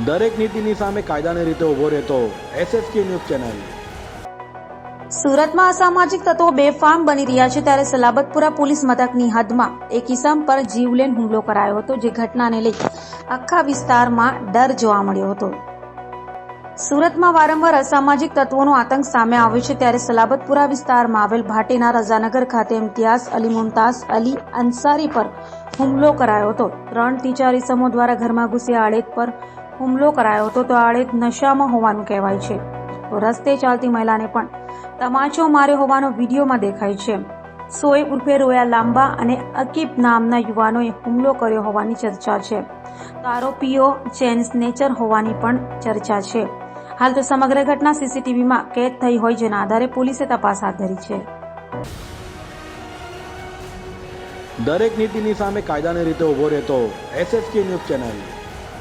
દરેક નીતિની સામે કાયદાની રીતે ઊભો રહેતો SSK ન્યૂઝ ચેનલ। સુરતમાં અસામાજિક તત્વો બેફામ બની રહ્યા છે ત્યારે સલાબતપુરા પોલીસ મથકની હદમાં એક ઇસમ પર જીવલેણ હુમલો કરાયો હતો, જે ઘટનાને લઈ આખા વિસ્તારમાં ડર જોવા મળ્યો હતો। સુરતમાં વારંવાર અસામાજિક તત્વોનો આતંક સામે આવ્યો છે ત્યારે સલાબતપુરા વિસ્તારમાં આવેલ ભાટેના રઝાનગર ખાતે ઇમ્તિયાઝ અલી મુમતાઝ અલી અંસારી પર હુમલો કરાયો હતો। 3 થી 4 ઇસમો દ્વારા ઘરમાં ઘૂસી આડેદ પર હુમલો કરાયો હતો તો આડેદ નશામાં હોવાનું કહેવાય છે, તો રસ્તે ચાલતી મહિલાને પણ તમાચો માર્યો હોવાનો વિડીયોમાં દેખાય છે। સોએબ ઉર્ફે રોયા લાંબા અને અકીબ નામના યુવાનોએ હુમલો કર્યો હોવાની ચર્ચા છે, તો આરોપીઓ ચેન સ્નેચર હોવાની પણ ચર્ચા છે। હાલ તો સમગ્ર ઘટના સીસીટીવીમાં કેદ થઈ હોય, જેના આધારે પોલીસે તપાસ હાથ ધરી છે। દરેક નીતિની સામે કાયદાની રીતે ઊભો રહેતો SSK ન્યૂઝ ચેનલ।